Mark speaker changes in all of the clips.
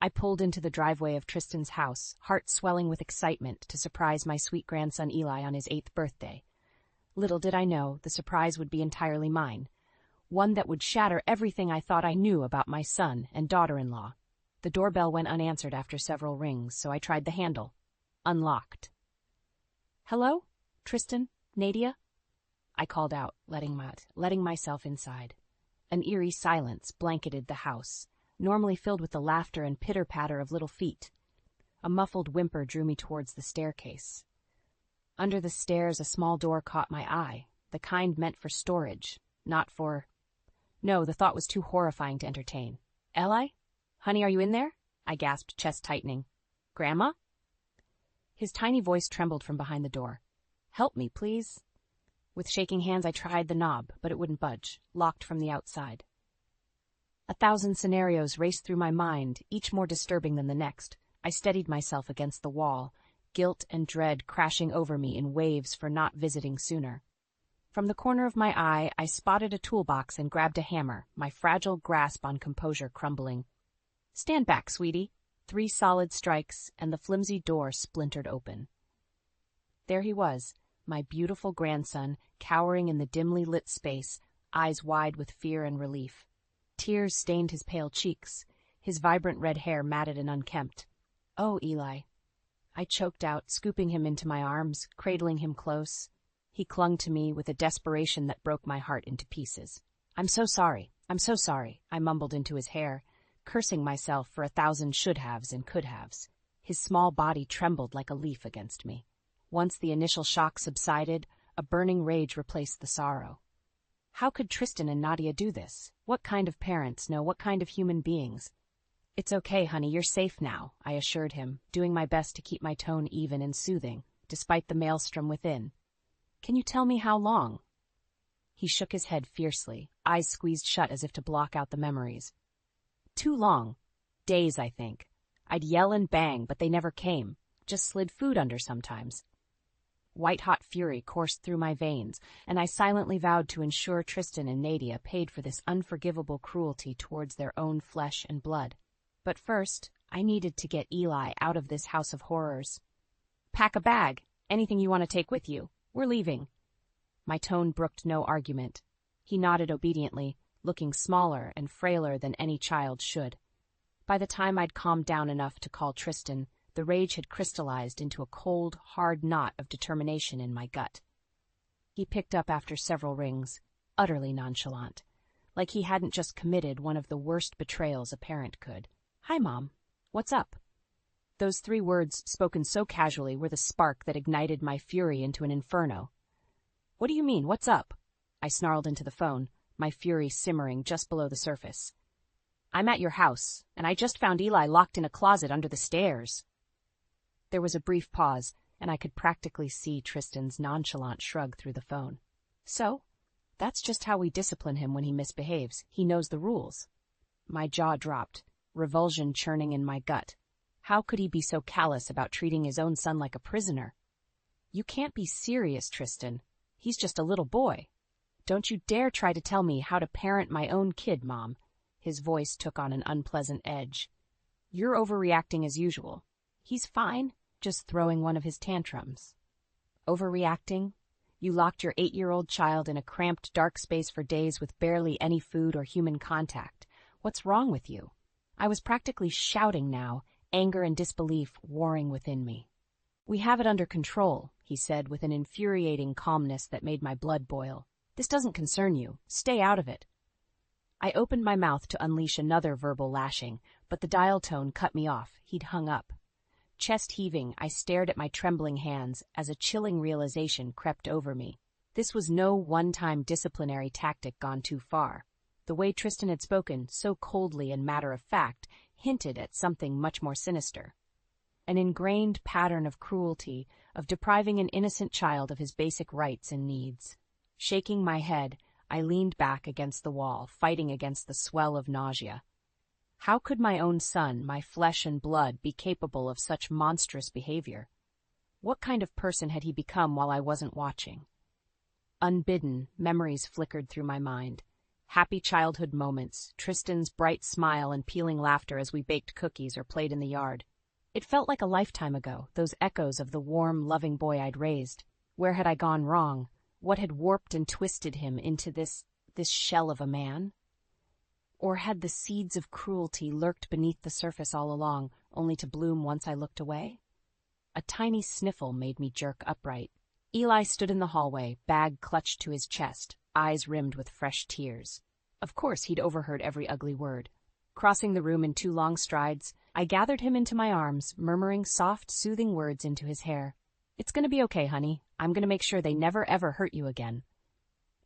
Speaker 1: I pulled into the driveway of Tristan's house, heart swelling with excitement to surprise my sweet grandson Eli on his 8th birthday. Little did I know the surprise would be entirely mine, one that would shatter everything I thought I knew about my son and daughter-in-law. The doorbell went unanswered after several rings, so I tried the handle. Unlocked. "Hello? Tristan? Nadia?" I called out, letting myself inside. An eerie silence blanketed the house, normally filled with the laughter and pitter-patter of little feet. A muffled whimper drew me towards the staircase. Under the stairs, a small door caught my eye, the kind meant for storage, not for... No, the thought was too horrifying to entertain. "Eli? Honey, are you in there?" I gasped, chest tightening. "Grandma?" His tiny voice trembled from behind the door. "Help me, please." With shaking hands, I tried the knob, but it wouldn't budge, locked from the outside. 1,000 scenarios raced through my mind, each more disturbing than the next. I steadied myself against the wall, guilt and dread crashing over me in waves for not visiting sooner. From the corner of my eye, I spotted a toolbox and grabbed a hammer, my fragile grasp on composure crumbling. "Stand back, sweetie." 3 solid strikes, and the flimsy door splintered open. There he was, my beautiful grandson, cowering in the dimly lit space, eyes wide with fear and relief. Tears stained his pale cheeks, his vibrant red hair matted and unkempt. "Oh, Eli." I choked out, scooping him into my arms, cradling him close. He clung to me with a desperation that broke my heart into pieces. I'm so sorry, I mumbled into his hair, cursing myself for 1,000 should-haves and could-haves. His small body trembled like a leaf against me. Once the initial shock subsided, a burning rage replaced the sorrow. How could Tristan and Nadia do this? What kind of parents? No, what kind of human beings? "It's okay, honey, you're safe now," I assured him, doing my best to keep my tone even and soothing, despite the maelstrom within. "Can you tell me how long?" He shook his head fiercely, eyes squeezed shut as if to block out the memories. "Too long. Days, I think. I'd yell and bang, but they never came. Just slid food under sometimes." White-hot fury coursed through my veins, and I silently vowed to ensure Tristan and Nadia paid for this unforgivable cruelty towards their own flesh and blood. But first, I needed to get Eli out of this house of horrors. "Pack a bag. Anything you want to take with you. We're leaving." My tone brooked no argument. He nodded obediently, looking smaller and frailer than any child should. By the time I'd calmed down enough to call Tristan, the rage had crystallized into a cold, hard knot of determination in my gut. He picked up after several rings, utterly nonchalant, like he hadn't just committed one of the worst betrayals a parent could. "Hi, Mom. What's up?" Those 3 words, spoken so casually, were the spark that ignited my fury into an inferno. "What do you mean, what's up?" I snarled into the phone, my fury simmering just below the surface. "I'm at your house, and I just found Eli locked in a closet under the stairs." There was a brief pause, and I could practically see Tristan's nonchalant shrug through the phone. "So? That's just how we discipline him when he misbehaves. He knows the rules." My jaw dropped, revulsion churning in my gut. How could he be so callous about treating his own son like a prisoner? "You can't be serious, Tristan. He's just a little boy. Don't you dare try to tell me how to parent my own kid, Mom." His voice took on an unpleasant edge. "You're overreacting as usual. He's fine, just throwing one of his tantrums." "Overreacting? You locked your 8-year-old child in a cramped, dark space for days with barely any food or human contact. What's wrong with you?" I was practically shouting now, anger and disbelief warring within me. "We have it under control," he said with an infuriating calmness that made my blood boil. "This doesn't concern you. Stay out of it." I opened my mouth to unleash another verbal lashing, but the dial tone cut me off. He'd hung up. Chest heaving, I stared at my trembling hands as a chilling realization crept over me. This was no one-time disciplinary tactic gone too far. The way Tristan had spoken, so coldly and matter-of-fact, hinted at something much more sinister. An ingrained pattern of cruelty, of depriving an innocent child of his basic rights and needs. Shaking my head, I leaned back against the wall, fighting against the swell of nausea. How could my own son, my flesh and blood, be capable of such monstrous behavior? What kind of person had he become while I wasn't watching? Unbidden, memories flickered through my mind. Happy childhood moments, Tristan's bright smile and pealing laughter as we baked cookies or played in the yard. It felt like a lifetime ago, those echoes of the warm, loving boy I'd raised. Where had I gone wrong? What had warped and twisted him into this shell of a man? Or had the seeds of cruelty lurked beneath the surface all along, only to bloom once I looked away? A tiny sniffle made me jerk upright. Eli stood in the hallway, bag clutched to his chest, eyes rimmed with fresh tears. Of course he'd overheard every ugly word. Crossing the room in 2 long strides, I gathered him into my arms, murmuring soft, soothing words into his hair. "It's gonna be okay, honey. I'm gonna make sure they never ever hurt you again."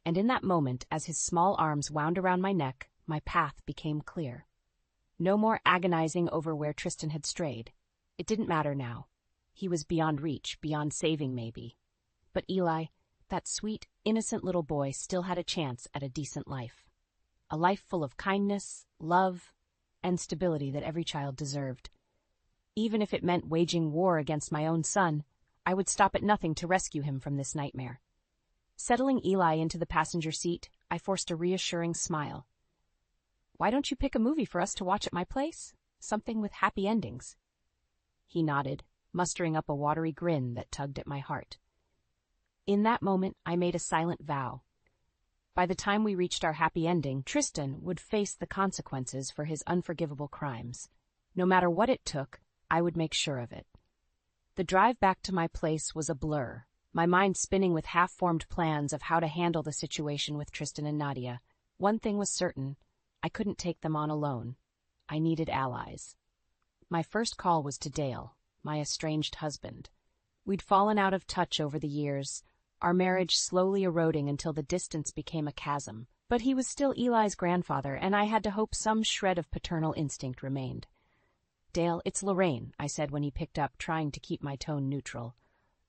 Speaker 1: And in that moment, as his small arms wound around my neck, my path became clear. No more agonizing over where Tristan had strayed. It didn't matter now. He was beyond reach, beyond saving maybe. But Eli, that sweet, innocent little boy, still had a chance at a decent life. A life full of kindness, love, and stability that every child deserved. Even if it meant waging war against my own son, I would stop at nothing to rescue him from this nightmare. Settling Eli into the passenger seat, I forced a reassuring smile. "Why don't you pick a movie for us to watch at my place? Something with happy endings." He nodded, mustering up a watery grin that tugged at my heart. In that moment, I made a silent vow. By the time we reached our happy ending, Tristan would face the consequences for his unforgivable crimes. No matter what it took, I would make sure of it. The drive back to my place was a blur, my mind spinning with half-formed plans of how to handle the situation with Tristan and Nadia. One thing was certain, I couldn't take them on alone. I needed allies. My first call was to Dale, my estranged husband. We'd fallen out of touch over the years, our marriage slowly eroding until the distance became a chasm. But he was still Eli's grandfather, and I had to hope some shred of paternal instinct remained. "Dale, it's Lorraine," I said when he picked up, trying to keep my tone neutral.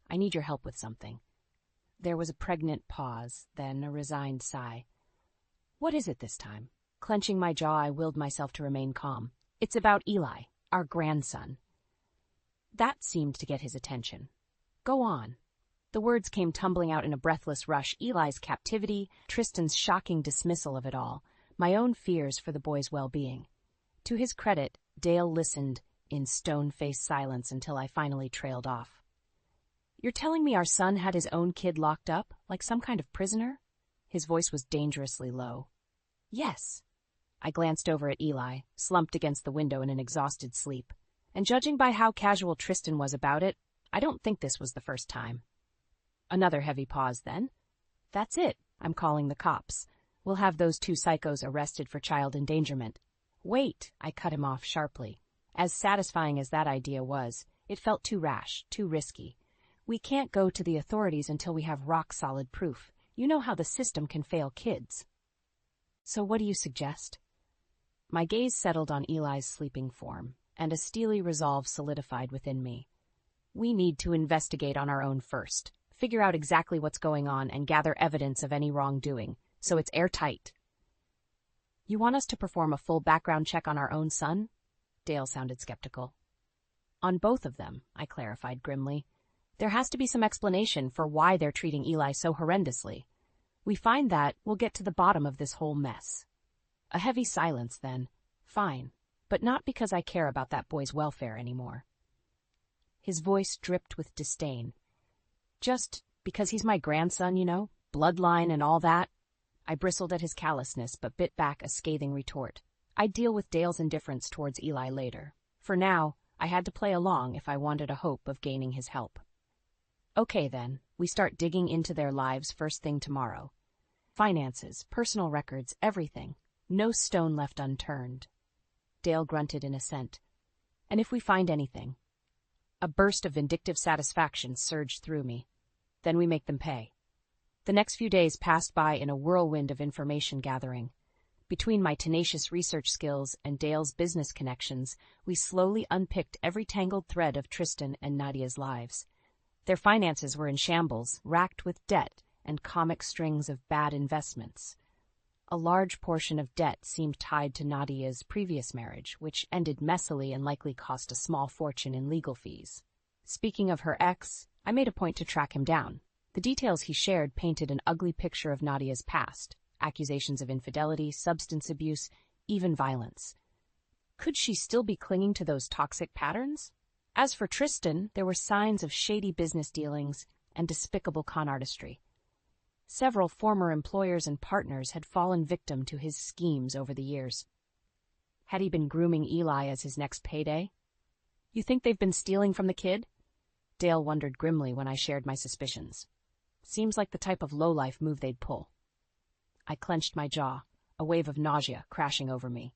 Speaker 1: "I need your help with something." There was a pregnant pause, then a resigned sigh. "What is it this time?" Clenching my jaw, I willed myself to remain calm. "It's about Eli, our grandson." That seemed to get his attention. "Go on." The words came tumbling out in a breathless rush. Eli's captivity, Tristan's shocking dismissal of it all, my own fears for the boy's well-being. To his credit, Dale listened in stone-faced silence until I finally trailed off. "You're telling me our son had his own kid locked up, like some kind of prisoner?" His voice was dangerously low. "Yes." I glanced over at Eli, slumped against the window in an exhausted sleep. And judging by how casual Tristan was about it, I don't think this was the first time. Another heavy pause, then. "That's it. I'm calling the cops. We'll have those 2 psychos arrested for child endangerment." "Wait," I cut him off sharply. As satisfying as that idea was, it felt too rash, too risky. "We can't go to the authorities until we have rock-solid proof. You know how the system can fail kids." "So what do you suggest?" My gaze settled on Eli's sleeping form, and a steely resolve solidified within me. "We need to investigate on our own first. Figure out exactly what's going on and gather evidence of any wrongdoing, so it's airtight." "You want us to perform a full background check on our own son?" Dale sounded skeptical. "On both of them," I clarified grimly. "There has to be some explanation for why they're treating Eli so horrendously. We find that, we'll get to the bottom of this whole mess." A heavy silence then. "Fine, but not because I care about that boy's welfare anymore." His voice dripped with disdain. "Just because he's my grandson, you know, bloodline and all that?" I bristled at his callousness, but bit back a scathing retort. I'd deal with Dale's indifference towards Eli later. For now, I had to play along if I wanted a hope of gaining his help. "Okay then, we start digging into their lives first thing tomorrow. Finances, personal records, everything. No stone left unturned." Dale grunted in assent. "And if we find anything?" A burst of vindictive satisfaction surged through me. "Then we make them pay." The next few days passed by in a whirlwind of information gathering. Between my tenacious research skills and Dale's business connections, we slowly unpicked every tangled thread of Tristan and Nadia's lives. Their finances were in shambles, racked with debt and comic strings of bad investments. A large portion of debt seemed tied to Nadia's previous marriage, which ended messily and likely cost a small fortune in legal fees. Speaking of her ex, I made a point to track him down. The details he shared painted an ugly picture of Nadia's past, accusations of infidelity, substance abuse, even violence. Could she still be clinging to those toxic patterns? As for Tristan, there were signs of shady business dealings and despicable con artistry. Several former employers and partners had fallen victim to his schemes over the years. Had he been grooming Eli as his next payday? You think they've been stealing from the kid? Dale wondered grimly when I shared my suspicions. Seems like the type of lowlife move they'd pull. I clenched my jaw, a wave of nausea crashing over me.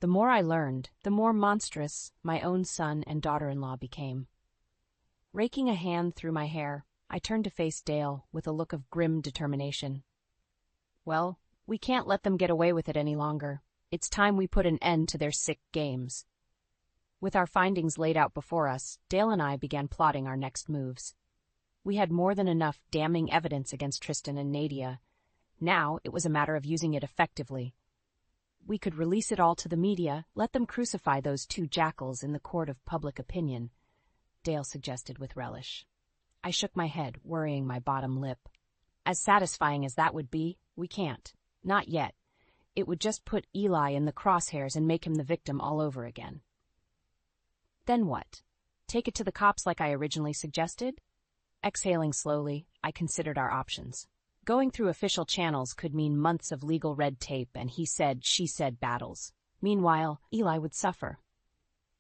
Speaker 1: The more I learned, the more monstrous my own son and daughter-in-law became. Raking a hand through my hair, I turned to face Dale with a look of grim determination. Well, we can't let them get away with it any longer. It's time we put an end to their sick games. With our findings laid out before us, Dale and I began plotting our next moves. We had more than enough damning evidence against Tristan and Nadia. Now it was a matter of using it effectively. We could release it all to the media, let them crucify those two jackals in the court of public opinion, Dale suggested with relish. I shook my head, worrying my bottom lip. As satisfying as that would be, we can't. Not yet. It would just put Eli in the crosshairs and make him the victim all over again. Then what? Take it to the cops like I originally suggested? Exhaling slowly, I considered our options. Going through official channels could mean months of legal red tape and he said, she said battles. Meanwhile, Eli would suffer.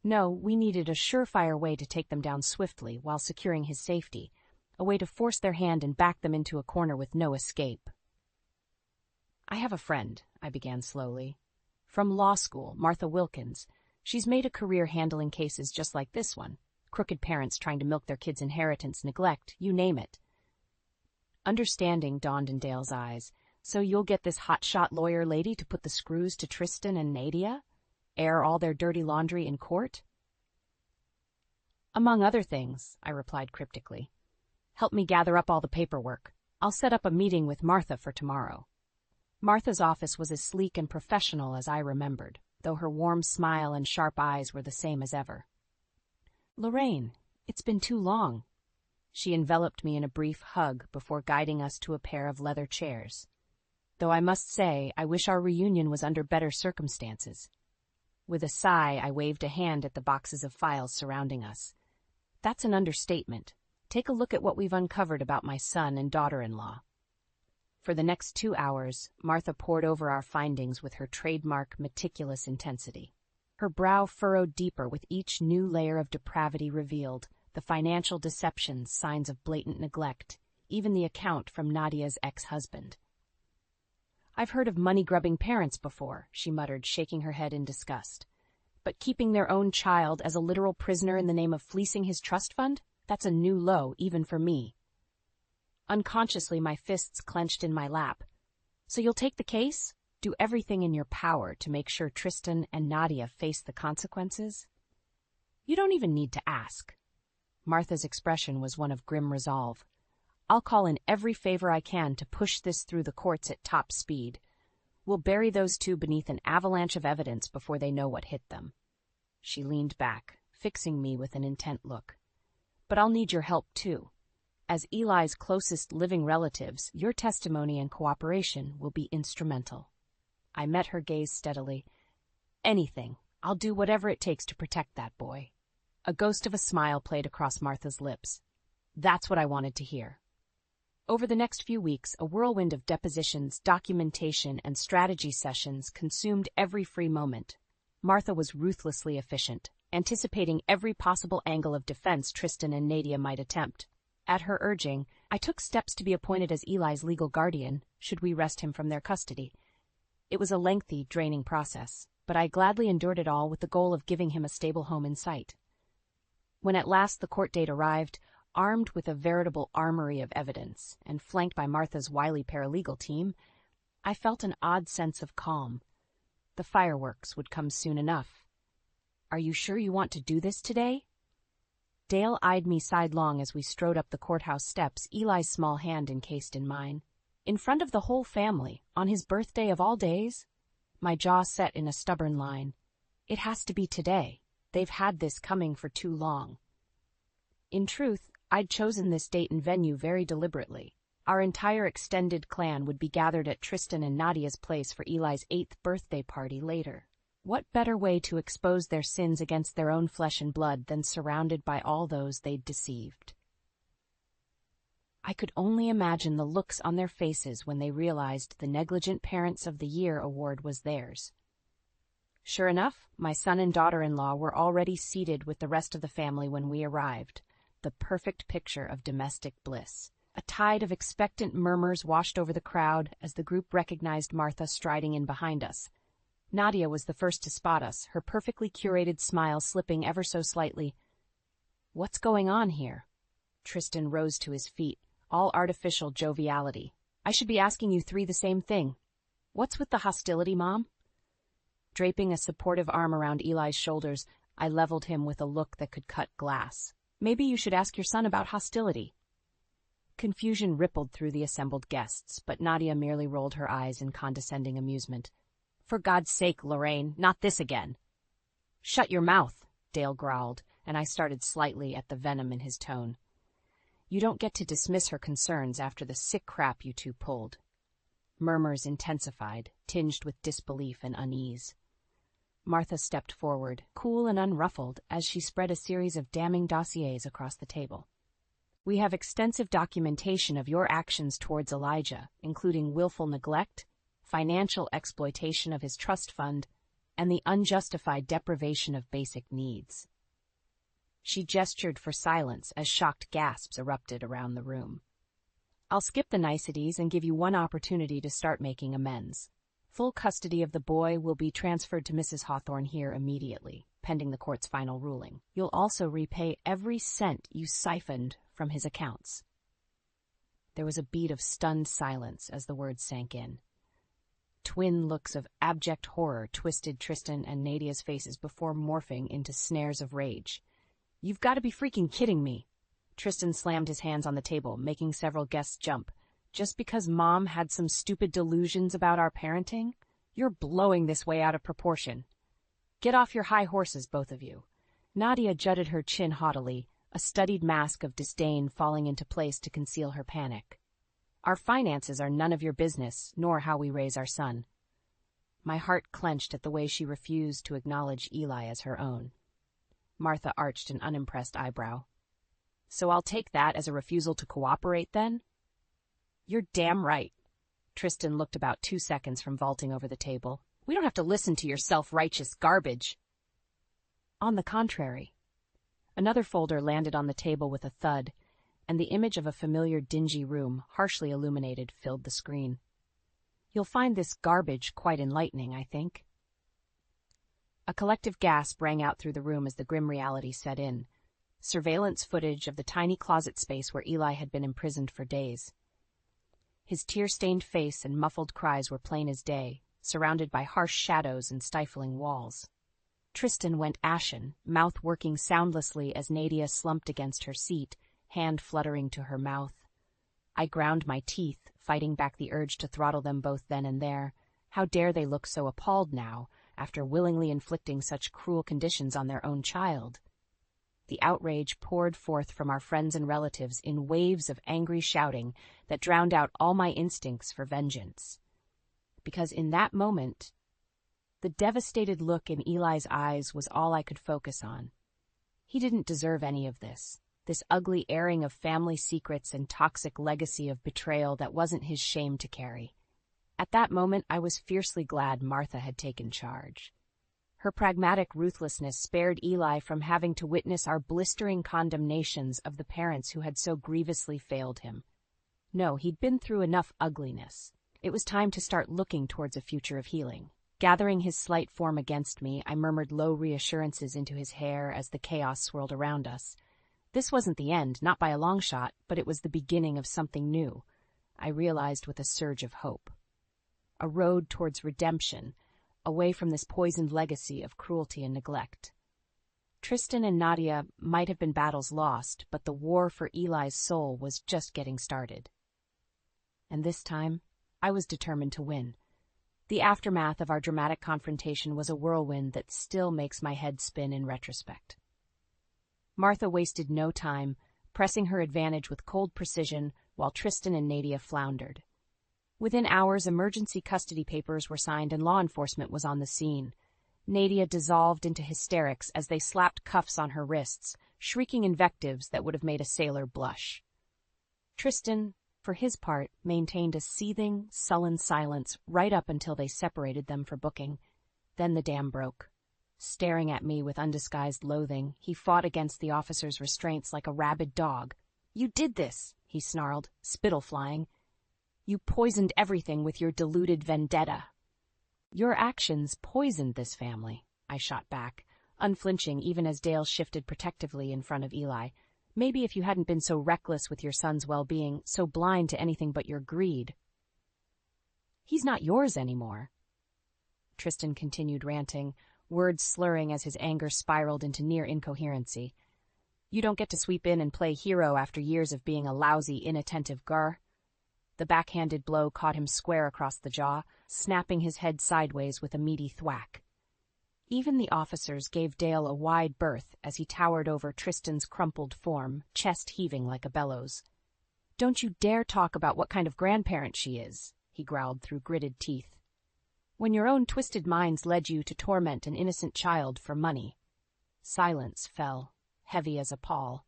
Speaker 1: No, we needed a surefire way to take them down swiftly while securing his safety, a way to force their hand and back them into a corner with no escape. I have a friend, I began slowly. From law school, Martha Wilkins. She's made a career handling cases just like this one. Crooked parents trying to milk their kids' inheritance, neglect, you name it. Understanding dawned in Dale's eyes. So you'll get this hotshot lawyer lady to put the screws to Tristan and Nadia? Air all their dirty laundry in court? Among other things, I replied cryptically. Help me gather up all the paperwork. I'll set up a meeting with Martha for tomorrow. Martha's office was as sleek and professional as I remembered, though her warm smile and sharp eyes were the same as ever. Lorraine, it's been too long. She enveloped me in a brief hug before guiding us to a pair of leather chairs. Though I must say, I wish our reunion was under better circumstances. With a sigh, I waved a hand at the boxes of files surrounding us. That's an understatement. Take a look at what we've uncovered about my son and daughter-in-law. For the next 2 hours, Martha pored over our findings with her trademark meticulous intensity. Her brow furrowed deeper with each new layer of depravity revealed, the financial deceptions, signs of blatant neglect, even the account from Nadia's ex-husband. I've heard of money-grubbing parents before, she muttered, shaking her head in disgust. But keeping their own child as a literal prisoner in the name of fleecing his trust fund? That's a new low, even for me. Unconsciously, my fists clenched in my lap. So you'll take the case? Do everything in your power to make sure Tristan and Nadia face the consequences? You don't even need to ask. Martha's expression was one of grim resolve. I'll call in every favor I can to push this through the courts at top speed. We'll bury those two beneath an avalanche of evidence before they know what hit them. She leaned back, fixing me with an intent look. But I'll need your help, too. As Eli's closest living relatives, your testimony and cooperation will be instrumental. I met her gaze steadily. Anything. I'll do whatever it takes to protect that boy. A ghost of a smile played across Martha's lips. That's what I wanted to hear. Over the next few weeks, a whirlwind of depositions, documentation, and strategy sessions consumed every free moment. Martha was ruthlessly efficient, anticipating every possible angle of defense Tristan and Nadia might attempt. At her urging, I took steps to be appointed as Eli's legal guardian, should we wrest him from their custody. It was a lengthy, draining process, but I gladly endured it all with the goal of giving him a stable home in sight. When at last the court date arrived, armed with a veritable armory of evidence, and flanked by Martha's wily paralegal team, I felt an odd sense of calm. The fireworks would come soon enough. Are you sure you want to do this today? Dale eyed me sidelong as we strode up the courthouse steps, Eli's small hand encased in mine. In front of the whole family, on his birthday of all days? My jaw set in a stubborn line. It has to be today. They've had this coming for too long. In truth, I'd chosen this date and venue very deliberately. Our entire extended clan would be gathered at Tristan and Nadia's place for Eli's 8th birthday party later. What better way to expose their sins against their own flesh and blood than surrounded by all those they'd deceived? I could only imagine the looks on their faces when they realized the Negligent Parents of the Year award was theirs. Sure enough, my son and daughter-in-law were already seated with the rest of the family when we arrived, the perfect picture of domestic bliss. A tide of expectant murmurs washed over the crowd as the group recognized Martha striding in behind us. Nadia was the first to spot us, her perfectly curated smile slipping ever so slightly. "What's going on here?" Tristan rose to his feet, all artificial joviality. "I should be asking you three the same thing. What's with the hostility, Mom?" Draping a supportive arm around Eli's shoulders, I leveled him with a look that could cut glass. "Maybe you should ask your son about hostility." Confusion rippled through the assembled guests, but Nadia merely rolled her eyes in condescending amusement. "For God's sake, Lorraine, not this again." "Shut your mouth," Dale growled, and I started slightly at the venom in his tone. "You don't get to dismiss her concerns after the sick crap you two pulled." Murmurs intensified, tinged with disbelief and unease. Martha stepped forward, cool and unruffled, as she spread a series of damning dossiers across the table. "We have extensive documentation of your actions towards Elijah, including willful neglect, financial exploitation of his trust fund, and the unjustified deprivation of basic needs." She gestured for silence as shocked gasps erupted around the room. "I'll skip the niceties and give you one opportunity to start making amends. Full custody of the boy will be transferred to Mrs. Hawthorne here immediately, pending the court's final ruling. You'll also repay every cent you siphoned from his accounts." There was a beat of stunned silence as the words sank in. Twin looks of abject horror twisted Tristan and Nadia's faces before morphing into snares of rage. "You've got to be freaking kidding me." Tristan slammed his hands on the table, making several guests jump. "Just because Mom had some stupid delusions about our parenting? You're blowing this way out of proportion. Get off your high horses, both of you." Nadia jutted her chin haughtily, a studied mask of disdain falling into place to conceal her panic. "Our finances are none of your business, nor how we raise our son." My heart clenched at the way she refused to acknowledge Eli as her own. Martha arched an unimpressed eyebrow. "So I'll take that as a refusal to cooperate, then?" "You're damn right." Tristan looked about 2 seconds from vaulting over the table. "We don't have to listen to your self-righteous garbage." On the contrary. Another folder landed on the table with a thud, and the image of a familiar dingy room, harshly illuminated, filled the screen. "You'll find this garbage quite enlightening, I think." A collective gasp rang out through the room as the grim reality set in. Surveillance footage of the tiny closet space where Eli had been imprisoned for days. His tear-stained face and muffled cries were plain as day, surrounded by harsh shadows and stifling walls. Tristan went ashen, mouth working soundlessly as Nadia slumped against her seat, hand fluttering to her mouth. I ground my teeth, fighting back the urge to throttle them both then and there. How dare they look so appalled now, after willingly inflicting such cruel conditions on their own child? The outrage poured forth from our friends and relatives in waves of angry shouting that drowned out all my instincts for vengeance. Because in that moment, the devastated look in Eli's eyes was all I could focus on. He didn't deserve any of this ugly airing of family secrets and toxic legacy of betrayal that wasn't his shame to carry. At that moment, I was fiercely glad Martha had taken charge. Her pragmatic ruthlessness spared Eli from having to witness our blistering condemnations of the parents who had so grievously failed him. No, he'd been through enough ugliness. It was time to start looking towards a future of healing. Gathering his slight form against me, I murmured low reassurances into his hair as the chaos swirled around us. This wasn't the end, not by a long shot, but it was the beginning of something new, I realized with a surge of hope. A road towards redemption, away from this poisoned legacy of cruelty and neglect. Tristan and Nadia might have been battles lost, but the war for Eli's soul was just getting started. And this time, I was determined to win. The aftermath of our dramatic confrontation was a whirlwind that still makes my head spin in retrospect. Martha wasted no time, pressing her advantage with cold precision, while Tristan and Nadia floundered. Within hours, emergency custody papers were signed and law enforcement was on the scene. Nadia dissolved into hysterics as they slapped cuffs on her wrists, shrieking invectives that would have made a sailor blush. Tristan, for his part, maintained a seething, sullen silence right up until they separated them for booking. Then the dam broke. Staring at me with undisguised loathing, he fought against the officer's restraints like a rabid dog. "You did this," he snarled, spittle flying. "You poisoned everything with your deluded vendetta." "Your actions poisoned this family," I shot back, unflinching even as Dale shifted protectively in front of Eli. "Maybe if you hadn't been so reckless with your son's well-being, so blind to anything but your greed." "He's not yours anymore," Tristan continued ranting, words slurring as his anger spiraled into near incoherency. "You don't get to sweep in and play hero after years of being a lousy, inattentive gur." The backhanded blow caught him square across the jaw, snapping his head sideways with a meaty thwack. Even the officers gave Dale a wide berth as he towered over Tristan's crumpled form, chest heaving like a bellows. "Don't you dare talk about what kind of grandparent she is," he growled through gritted teeth. "When your own twisted minds led you to torment an innocent child for money." Silence fell, heavy as a pall.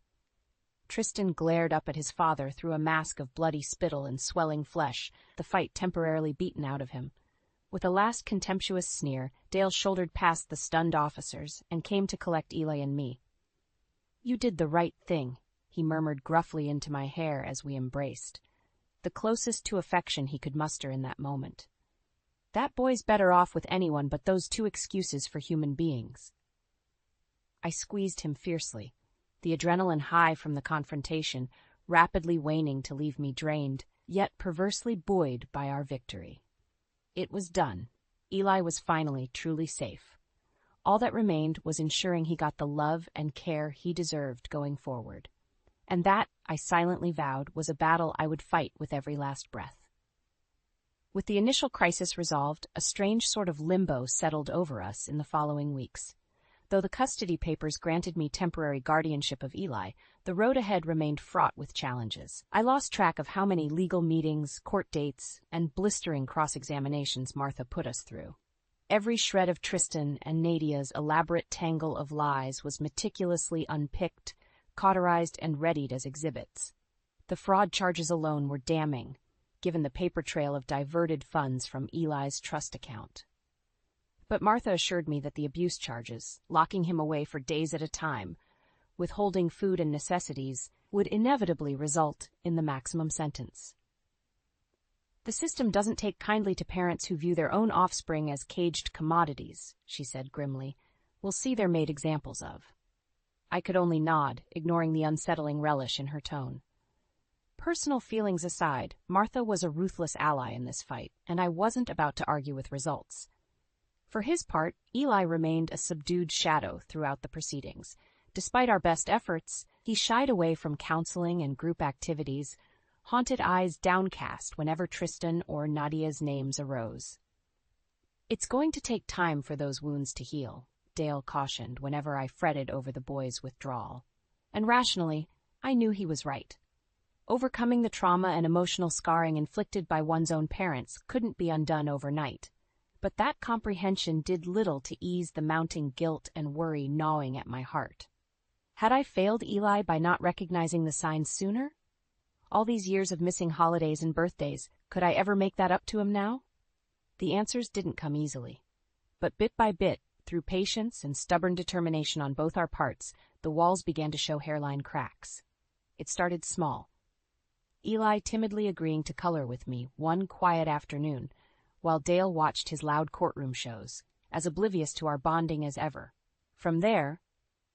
Speaker 1: Tristan glared up at his father through a mask of bloody spittle and swelling flesh, the fight temporarily beaten out of him. With a last contemptuous sneer, Dale shouldered past the stunned officers and came to collect Eli and me. "You did the right thing," he murmured gruffly into my hair as we embraced, the closest to affection he could muster in that moment. "That boy's better off with anyone but those two excuses for human beings." I squeezed him fiercely, the adrenaline high from the confrontation, rapidly waning to leave me drained, yet perversely buoyed by our victory. It was done. Eli was finally truly safe. All that remained was ensuring he got the love and care he deserved going forward. And that, I silently vowed, was a battle I would fight with every last breath. With the initial crisis resolved, a strange sort of limbo settled over us in the following weeks. Though the custody papers granted me temporary guardianship of Eli, the road ahead remained fraught with challenges. I lost track of how many legal meetings, court dates, and blistering cross-examinations Martha put us through. Every shred of Tristan and Nadia's elaborate tangle of lies was meticulously unpicked, cauterized, and readied as exhibits. The fraud charges alone were damning, given the paper trail of diverted funds from Eli's trust account. But Martha assured me that the abuse charges, locking him away for days at a time, withholding food and necessities, would inevitably result in the maximum sentence. "The system doesn't take kindly to parents who view their own offspring as caged commodities," she said grimly. "We'll see they're made examples of." I could only nod, ignoring the unsettling relish in her tone. Personal feelings aside, Martha was a ruthless ally in this fight, and I wasn't about to argue with results. For his part, Eli remained a subdued shadow throughout the proceedings. Despite our best efforts, he shied away from counseling and group activities, haunted eyes downcast whenever Tristan or Nadia's names arose. "It's going to take time for those wounds to heal," Dale cautioned whenever I fretted over the boy's withdrawal. And rationally, I knew he was right. Overcoming the trauma and emotional scarring inflicted by one's own parents couldn't be undone overnight. But that comprehension did little to ease the mounting guilt and worry gnawing at my heart. Had I failed Eli by not recognizing the signs sooner? All these years of missing holidays and birthdays, could I ever make that up to him now? The answers didn't come easily. But bit by bit, through patience and stubborn determination on both our parts, the walls began to show hairline cracks. It started small. Eli timidly agreeing to color with me one quiet afternoon, while Dale watched his loud courtroom shows, as oblivious to our bonding as ever. From there,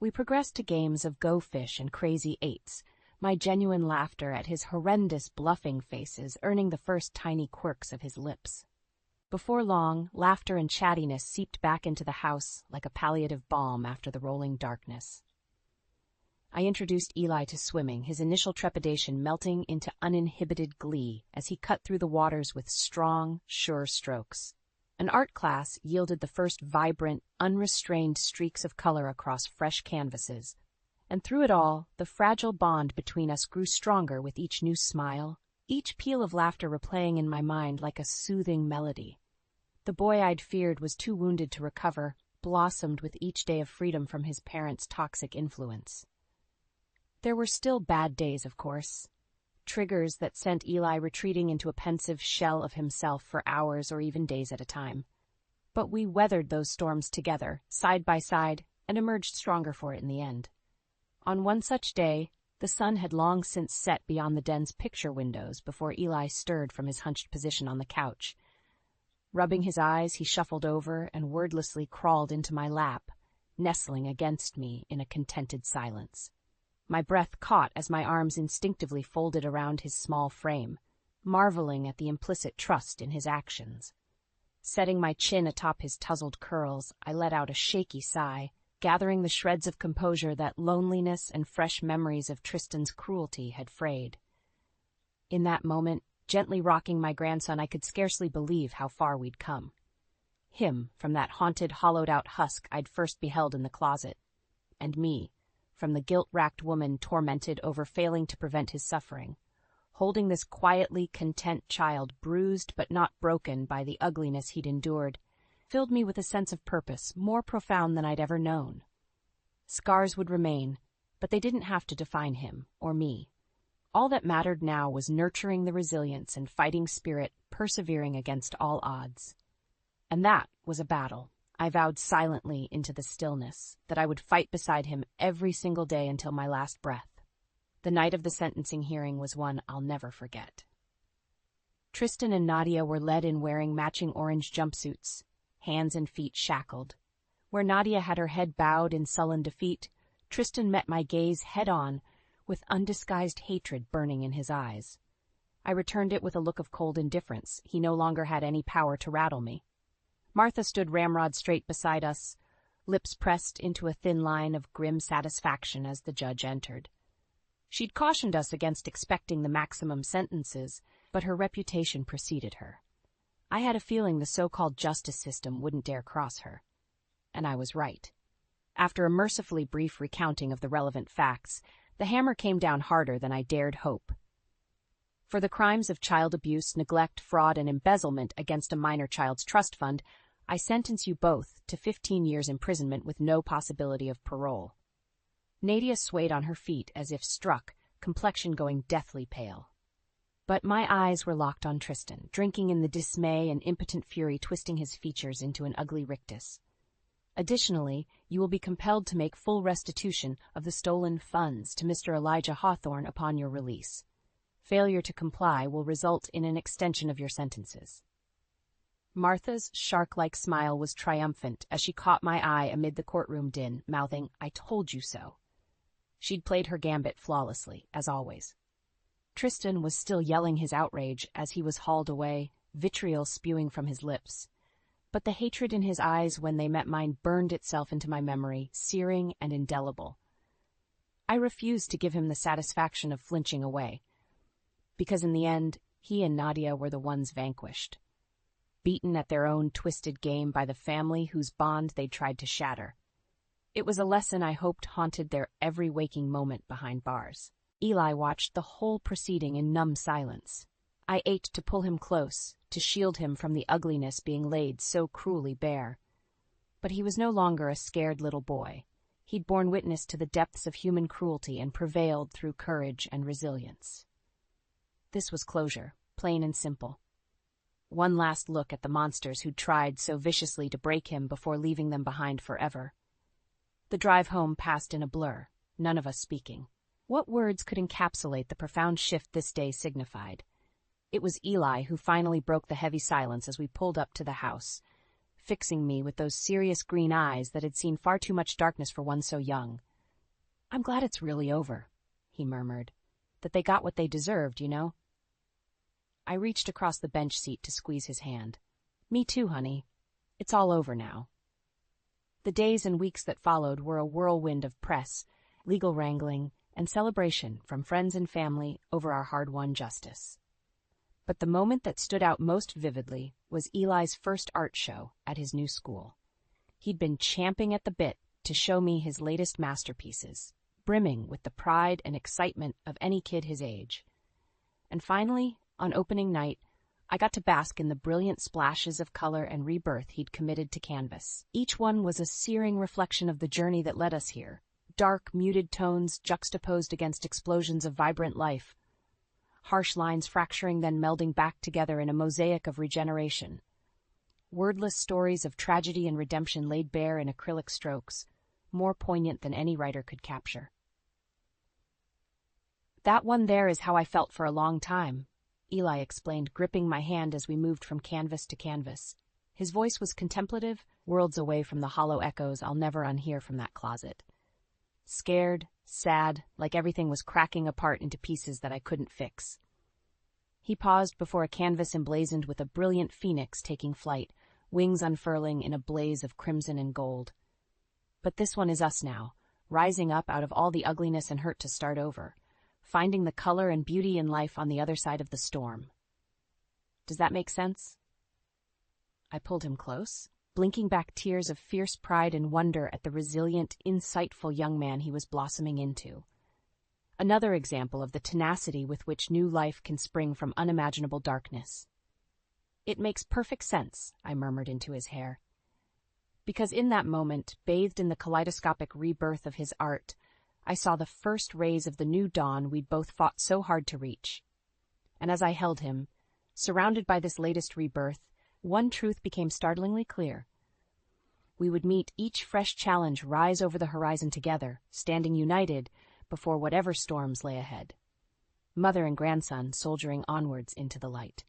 Speaker 1: we progressed to games of Go Fish and Crazy Eights, my genuine laughter at his horrendous bluffing faces earning the first tiny quirks of his lips. Before long, laughter and chattiness seeped back into the house like a palliative balm after the rolling darkness. I introduced Eli to swimming, his initial trepidation melting into uninhibited glee as he cut through the waters with strong, sure strokes. An art class yielded the first vibrant, unrestrained streaks of color across fresh canvases, And through it all, the fragile bond between us grew stronger with each new smile, each peal of laughter replaying in my mind like a soothing melody. The boy I'd feared was too wounded to recover, blossomed with each day of freedom from his parents' toxic influence. There were still bad days, of course. Triggers that sent Eli retreating into a pensive shell of himself for hours or even days at a time. But we weathered those storms together, side by side, and emerged stronger for it in the end. On one such day, the sun had long since set beyond the den's picture windows before Eli stirred from his hunched position on the couch. Rubbing his eyes, he shuffled over and wordlessly crawled into my lap, nestling against me in a contented silence. My breath caught as my arms instinctively folded around his small frame, marveling at the implicit trust in his actions. Setting my chin atop his tousled curls, I let out a shaky sigh, gathering the shreds of composure that loneliness and fresh memories of Tristan's cruelty had frayed. In that moment, gently rocking my grandson, I could scarcely believe how far we'd come. Him, from that haunted, hollowed-out husk I'd first beheld in the closet, and me, from the guilt-racked woman tormented over failing to prevent his suffering, holding this quietly content child bruised but not broken by the ugliness he'd endured, filled me with a sense of purpose more profound than I'd ever known. Scars would remain, but they didn't have to define him or me. All that mattered now was nurturing the resilience and fighting spirit, persevering against all odds. And that was a battle. I vowed silently into the stillness that I would fight beside him every single day until my last breath. The night of the sentencing hearing was one I'll never forget. Tristan and Nadia were led in wearing matching orange jumpsuits, hands and feet shackled. Where Nadia had her head bowed in sullen defeat, Tristan met my gaze head-on, with undisguised hatred burning in his eyes. I returned it with a look of cold indifference. He no longer had any power to rattle me. Martha stood ramrod straight beside us, lips pressed into a thin line of grim satisfaction as the judge entered. She'd cautioned us against expecting the maximum sentences, but her reputation preceded her. I had a feeling the so-called justice system wouldn't dare cross her. And I was right. After a mercifully brief recounting of the relevant facts, the hammer came down harder than I dared hope. For the crimes of child abuse, neglect, fraud, and embezzlement against a minor child's trust fund, I sentence you both to 15 years imprisonment with no possibility of parole. Nadia swayed on her feet as if struck, complexion going deathly pale. But my eyes were locked on Tristan, drinking in the dismay and impotent fury twisting his features into an ugly rictus. Additionally, you will be compelled to make full restitution of the stolen funds to Mr. Elijah Hawthorne upon your release. Failure to comply will result in an extension of your sentences. Martha's shark-like smile was triumphant as she caught my eye amid the courtroom din, mouthing, "I told you so." She'd played her gambit flawlessly, as always. Tristan was still yelling his outrage as he was hauled away, vitriol spewing from his lips. But the hatred in his eyes when they met mine burned itself into my memory, searing and indelible. I refused to give him the satisfaction of flinching away, because in the end, he and Nadia were the ones vanquished, beaten at their own twisted game by the family whose bond they'd tried to shatter. It was a lesson I hoped haunted their every waking moment behind bars. Eli watched the whole proceeding in numb silence. I ached to pull him close, to shield him from the ugliness being laid so cruelly bare. But he was no longer a scared little boy. He'd borne witness to the depths of human cruelty and prevailed through courage and resilience. This was closure, plain and simple. One last look at the monsters who'd tried so viciously to break him before leaving them behind forever. The drive home passed in a blur, none of us speaking. What words could encapsulate the profound shift this day signified? It was Eli who finally broke the heavy silence as we pulled up to the house, fixing me with those serious green eyes that had seen far too much darkness for one so young. "I'm glad it's really over," he murmured. "That they got what they deserved, you know." I reached across the bench seat to squeeze his hand. "Me too, honey. It's all over now." The days and weeks that followed were a whirlwind of press, legal wrangling, and celebration from friends and family over our hard-won justice. But the moment that stood out most vividly was Eli's first art show at his new school. He'd been champing at the bit to show me his latest masterpieces, brimming with the pride and excitement of any kid his age. And finally, on opening night, I got to bask in the brilliant splashes of color and rebirth he'd committed to canvas. Each one was a searing reflection of the journey that led us here. Dark, muted tones juxtaposed against explosions of vibrant life. Harsh lines fracturing then melding back together in a mosaic of regeneration. Wordless stories of tragedy and redemption laid bare in acrylic strokes, more poignant than any writer could capture. "That one there is how I felt for a long time," Eli explained, gripping my hand as we moved from canvas to canvas. His voice was contemplative, worlds away from the hollow echoes I'll never unhear from that closet. Scared, sad, like everything was cracking apart into pieces that I couldn't fix. He paused before a canvas emblazoned with a brilliant phoenix taking flight, wings unfurling in a blaze of crimson and gold. But this one is us now, rising up out of all the ugliness and hurt to start over, finding the color and beauty in life on the other side of the storm. Does that make sense? I pulled him close, blinking back tears of fierce pride and wonder at the resilient, insightful young man he was blossoming into. Another example of the tenacity with which new life can spring from unimaginable darkness. "It makes perfect sense," I murmured into his hair. Because in that moment, bathed in the kaleidoscopic rebirth of his art, I saw the first rays of the new dawn we'd both fought so hard to reach. And as I held him, surrounded by this latest rebirth, one truth became startlingly clear. We would meet each fresh challenge rise over the horizon together, standing united before whatever storms lay ahead. Mother and grandson soldiering onwards into the light.